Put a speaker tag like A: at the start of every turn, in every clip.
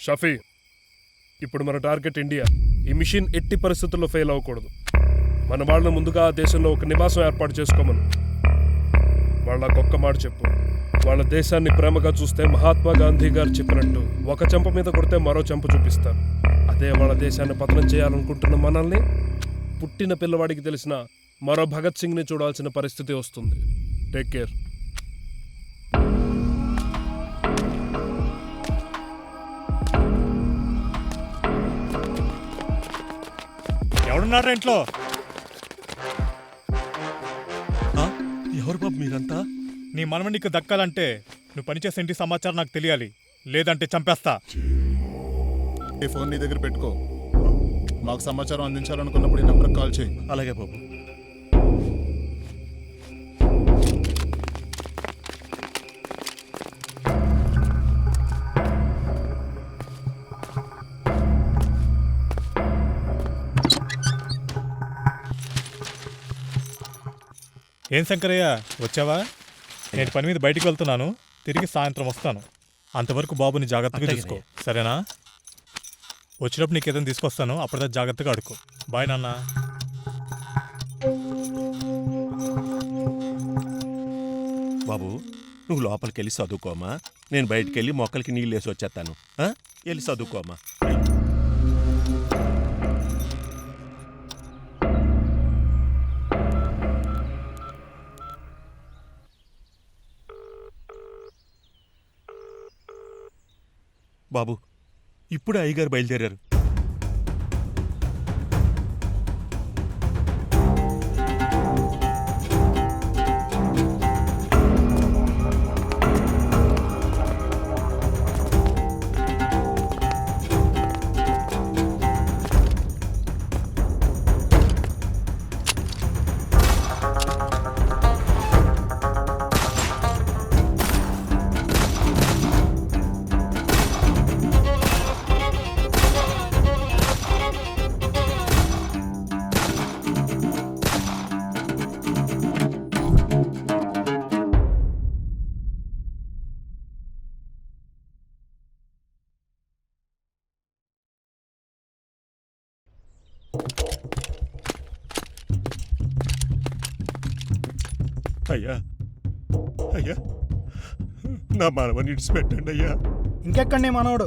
A: షఫీ, ఇప్పుడు మన target India. ఈ మిషన్ ఎట్టి పరిస్థితుల్లో ఫెయిల్ అవ్వకూడదు. మన వాళ్ళని ముందుగా ఆ దేశంలో ఒక నివాసం ఏర్పాటు చేసుకోమను. వాళ్ళకొక్క మాట చెప్పు, వాళ్ళ దేశాన్ని ప్రేమగా చూస్తే మహాత్మా గాంధీ గారు చెప్పినట్టు ఒక చెంప మీద కొడితే మరో చెంప చూపిస్తారు. అదే వాళ్ళ దేశాన్ని పతనం చేయాలనుకుంటున్న మనల్ని పుట్టిన పిల్లవాడికి తెలిసిన మరో భగత్ సింగ్ని చూడాల్సిన పరిస్థితి వస్తుంది. Take care.
B: ఎవడున్నారా ఇంట్లో?
C: ఎవరు బాబు మీరంతా?
B: నీ మనవ నీకు దక్కాలంటే నువ్వు పనిచేసే ఇంటి సమాచారం నాకు తెలియాలి, లేదంటే చంపేస్తా.
D: ఈ ఫోన్ నీ దగ్గర పెట్టుకో. మాకు సమాచారం అందించాలనుకున్నప్పుడు ఈ నెంబర్కి కాల్ చేయి.
C: అలాగే బాబు.
B: ఏం శంకరయ్య, వచ్చావా? నేను పని మీద బయటికి వెళ్తున్నాను, తిరిగి సాయంత్రం వస్తాను. అంతవరకు బాబుని జాగ్రత్తగా చూసుకో, సరేనా? వచ్చినప్పుడు నీకు ఏదైనా తీసుకొస్తాను, అప్పటిదా జాగ్రత్తగా అడుకో. బాయ్ నాన్న.
C: బాబు, నువ్వు లోపలికి వెళ్ళి చదువుకోమా. నేను బయటికి వెళ్ళి మొక్కలకి నీళ్ళు వేసి వచ్చేస్తాను. వెళ్ళి చదువుకోమా. బాబు, ఇప్పుడే అయ్యగారు బయలుదేరారు. అయ్యా, అయ్యా, నా మనవని ఇడిచిపెట్టండి అయ్యా.
E: ఇంకెక్కడనే మనవడు.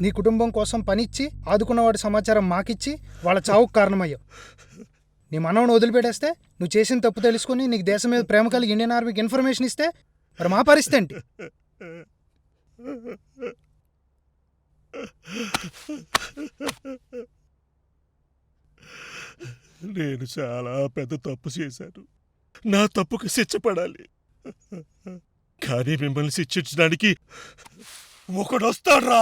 E: నీ కుటుంబం కోసం పనిచ్చి ఆదుకున్నవాడి సమాచారం మాకిచ్చి వాళ్ళ చావుకు కారణమయ్యావు. నీ మనవను వదిలిపెట్టేస్తే, నువ్వు చేసిన తప్పు తెలుసుకుని నీకు దేశం మీద ప్రేమ కలిగి ఇండియన్ ఆర్మీకి ఇన్ఫర్మేషన్ ఇస్తే మరి మా పరిస్థితి ఏంటి?
C: నేను చాలా పెద్ద తప్పు చేశాను. నా తప్పుకు శిక్ష పడాలి. కానీ మిమ్మల్ని శిక్షించడానికి ఒకడొస్తాడ్రా.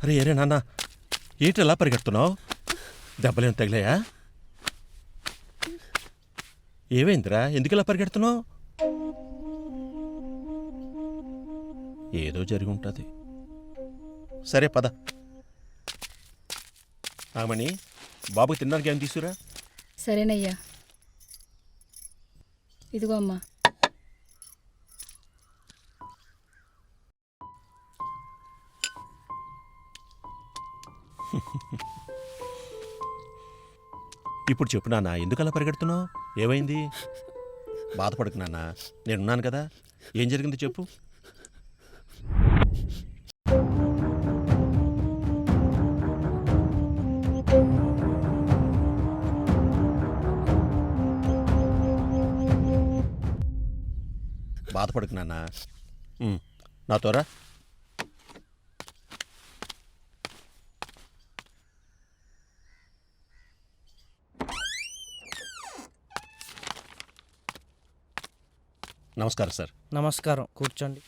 C: అరే ఏరే నాన్న, ఏంటి ఎలా పరిగెడుతున్నావు? దెబ్బలేం తగిలాయా? ఏమైందిరా, ఎందుకు ఇలా పరిగెడుతున్నావు? ఏదో జరిగి ఉంటుంది. సరే పద. ఆమని, బాబుకి తినడానికి ఏం తీసుకురా.
F: సరేనయ్యా, ఇదిగో అమ్మా.
C: ఇప్పుడు చెప్పు నాన్న, ఎందుకు అలా పరిగెడుతున్నావు? ఏమైంది? బాధపడకు నాన్న, నేనున్నాను కదా. ఏం జరిగింది చెప్పు. బాధపడకు నాన్న. నాతోరా.
G: నమస్కారం సార్.
H: నమస్కారం, కూర్చోండి.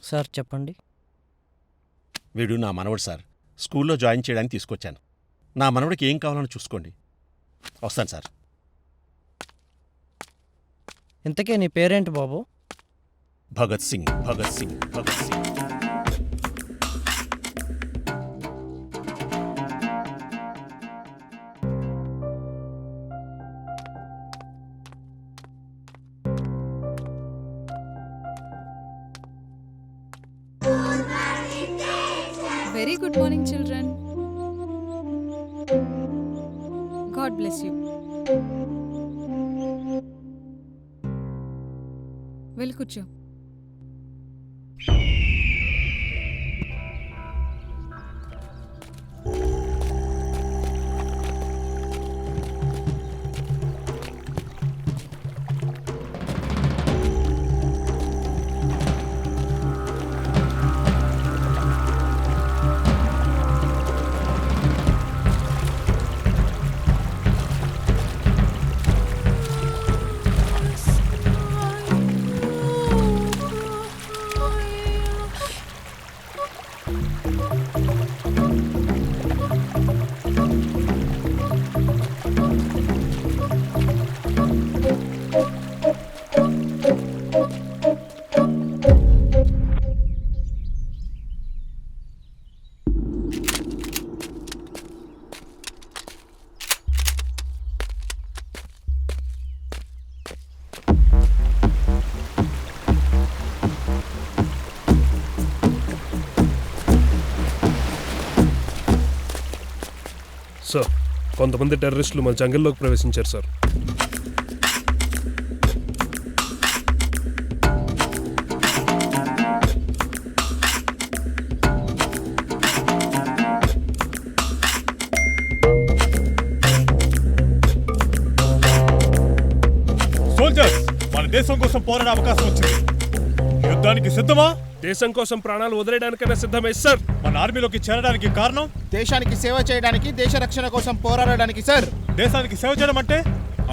H: సార్ చెప్పండి.
G: వీడు నా మనవడు సార్. స్కూల్లో జాయిన్ చేయడానికి తీసుకొచ్చాను. నా మనవడికి ఏం కావాలని చూసుకోండి. వస్తాను సార్.
H: ఇంతకీ నీ పేరేంటి బాబు?
G: Bhagat Singh, Bhagat Singh, Bhagat Singh.
I: Very good morning, children. God bless you. వెళ్ళి కూర్చో.
A: సార్, కొంతమంది టెర్రరిస్టులు మన జంగల్లోకి ప్రవేశించారు సార్.
B: సోల్జర్స్, మన దేశం కోసం పోరాడే అవకాశం వచ్చింది. యుద్ధానికి సిద్ధమా?
A: దేశం కోసం ప్రాణాలు వదిలేయడానికైనా సిద్ధమే సార్.
B: మన ఆర్మీలోకి చేరడానికి కారణం
D: దేశానికి సేవ చేయడానికి, దేశ రక్షణ కోసం పోరాడడానికి సార్.
B: దేశానికి సేవ చేయడం అంటే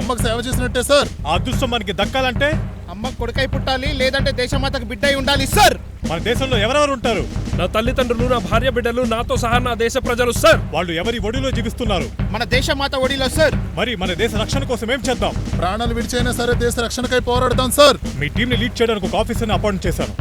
D: అమ్మకు సేవ చేసినట్టే సార్.
B: ఆ అదృష్టం మనకి దక్కాలంటే
D: అమ్మకు కొడుకై పుట్టాలి, లేదంటే దేశమాతకు బిడ్డై ఉండాలి సార్.
B: మన దేశంలో ఎవరెవరు ఉంటారు?
A: నా తల్లిదండ్రులు, నా భార్య బిడ్డలు, నాతో సహా నా దేశ ప్రజలు సార్.
B: వాళ్ళు ఎవరి ఒడిలో జీవిస్తున్నారు?
D: మన దేశమాత ఒడిలో సార్.
B: మరి మన దేశ రక్షణ కోసం ఏం చేద్దాం?
D: ప్రాణాలు విడిచైనా సరే దేశ రక్షణకై పోరాడతాం సార్.
B: మీ టీంని లీడ్ చేయడానికి ఒక ఆఫీసర్ని అపాయింట్ చేశాను.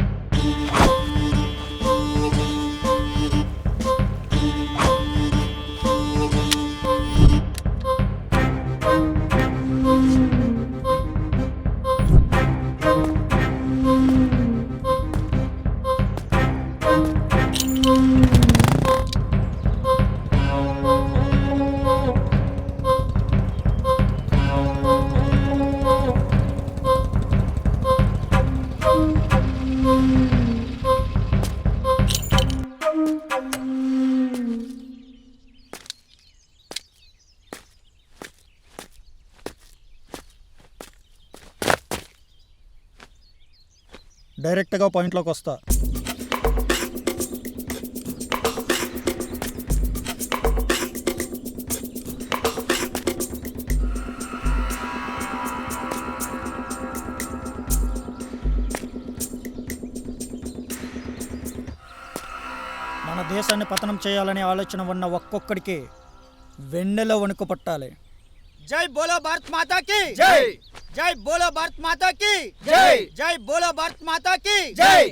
J: డైరెక్ట్గా పాయింట్లోకి వస్తా. మన దేశాన్ని పతనం చేయాలనే ఆలోచన ఉన్న ఒక్కొక్కడికి వెన్నెల వణుకు పట్టాలి. జై బోలో భారత్ మాతా కీ జై. జై బోలో భారత్ మాతా కీ జై. జై బోలో భారత్ మాతా కీ జై.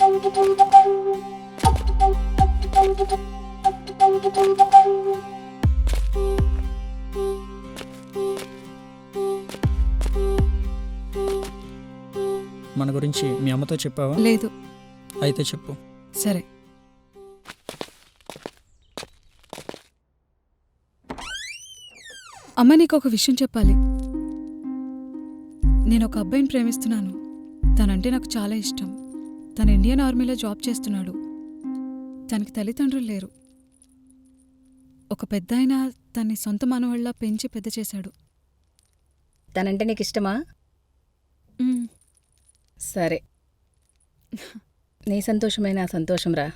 J: మన గురించి మీ అమ్మతో చెప్పావా?
I: లేదు.
J: అయితే చెప్పు.
I: సరే. అమ్మ, నీకు ఒక విషయం చెప్పాలి. నేను ఒక అబ్బాయిని ప్రేమిస్తున్నాను. తనంటే నాకు చాలా ఇష్టం. తను ఇండియన్ ఆర్మీలో జాబ్ చేస్తున్నాడు. తనకి తల్లిదండ్రులు లేరు. ఒక పెద్దాయన తన్ని సొంత మనవళ్ళ పెంచి పెద్ద చేశాడు.
F: తనంటే నీకు ఇష్టమా?
I: మ్,
F: సరే, నీ సంతోషమే నా సంతోషం రా.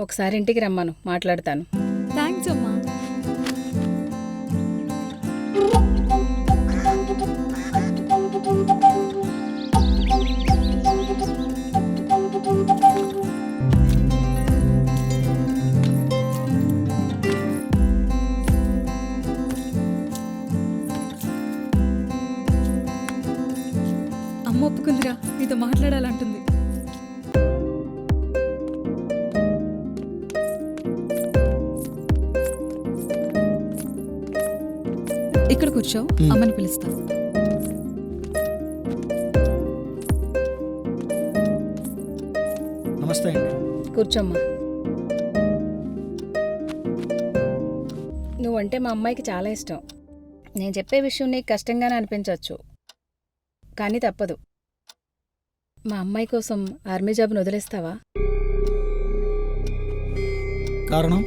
F: ఒకసారి ఇంటికి రమ్మను, మాట్లాడతాను.
I: థాంక్స్ అమ్మా. అమ్మ ఒప్పుకుందిరా, నీతో మాట్లాడాలంటుంది. ఇక్కడ కూర్చో, అమ్మని పిలుస్తా.
J: నమస్తే అండి.
F: కూర్చోమ్మా. నువ్వంటే మా అమ్మాయికి చాలా ఇష్టం. నేను చెప్పే విషయం నీకు కష్టంగానే అనిపించవచ్చు, కానీ తప్పదు. మా అమ్మాయి కోసం ఆర్మీ జాబ్ను వదిలేస్తావా?
J: కారణం?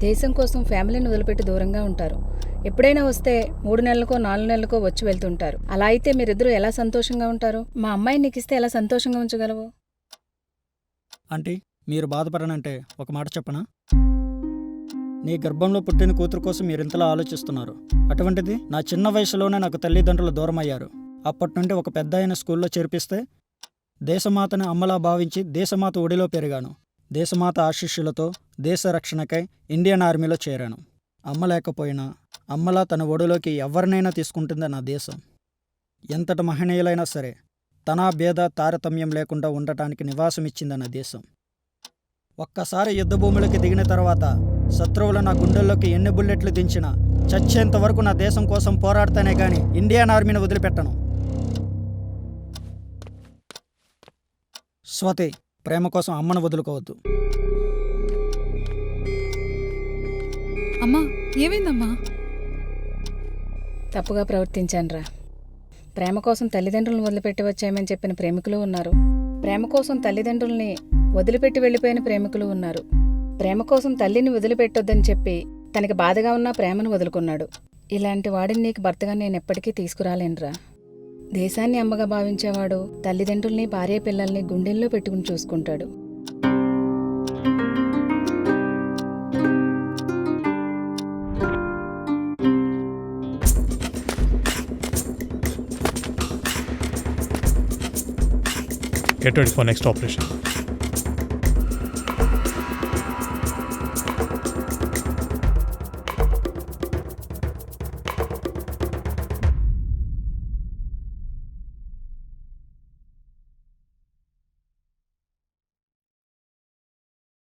F: దేశం కోసం ఫ్యామిలీని వదిలిపెట్టి దూరంగా ఉంటారు. ఎప్పుడైనా వస్తే 3 నెలలకో 4 నెలలకో వచ్చి వెళ్తుంటారు. అలా అయితే మీరిద్దరూ ఎలా సంతోషంగా ఉంటారు? మా అమ్మాయిని నీకు ఇస్తే ఎలా సంతోషంగా ఉంచగలవు?
J: ఆంటీ, మీరు బాధపడనంటే ఒక మాట చెప్పనా? నీ గర్భంలో పుట్టిన కూతురు కోసం మీరు ఇంతలా ఆలోచిస్తున్నారు. అటువంటిది నా చిన్న వయసులోనే నాకు తల్లిదండ్రులు దూరం అయ్యారు. అప్పటి నుండి ఒక పెద్ద అయిన స్కూల్లో చేర్పిస్తే దేశమాతని అమ్మలా భావించి దేశమాత ఒడిలో పెరిగాను. దేశమాత ఆశీస్సులతో దేశ రక్షణకై ఇండియన్ ఆర్మీలో చేరాను. అమ్మ లేకపోయినా అమ్మలా తన ఒడిలోకి ఎవరినైనా తీసుకుంటుందా నా దేశం. ఎంతటి మహనీయులైనా సరే తన భేద తారతమ్యం లేకుండా ఉండటానికి నివాసం ఇచ్చింది నా దేశం. ఒక్కసారి యుద్ధభూములకి దిగిన తర్వాత శత్రువులు నా గుండెల్లోకి ఎన్ని బుల్లెట్లు దించినా చచ్చేంత వరకు నా దేశం కోసం పోరాడతానే గాని ఇండియన్ ఆర్మీని వదిలిపెట్టను. స్వతి, ప్రేమ కోసం అమ్మను వదులుకోవద్దు.
I: అమ్మా, ఏమైందమ్మా?
F: తప్పుగా ప్రవర్తించానురా. ప్రేమ కోసం తల్లిదండ్రులను వదిలిపెట్టి వచ్చామని చెప్పిన ప్రేమికులు ఉన్నారు. ప్రేమ కోసం తల్లిదండ్రుల్ని వదిలిపెట్టి వెళ్ళిపోయిన ప్రేమికులు ఉన్నారు. ప్రేమ కోసం తల్లిని వదిలిపెట్టొద్దని చెప్పి తనకి బాధగా ఉన్న ప్రేమను వదులుకున్నాడు. ఇలాంటి వాడిని నీకు భర్తగా నేను ఎప్పటికీ తీసుకురాలేనురా. దేశాన్ని అమ్మగా భావించేవాడు తల్లిదండ్రుల్ని భార్య పిల్లల్ని గుండెల్లో పెట్టుకుని చూసుకుంటాడు.
B: Get ready for next operation.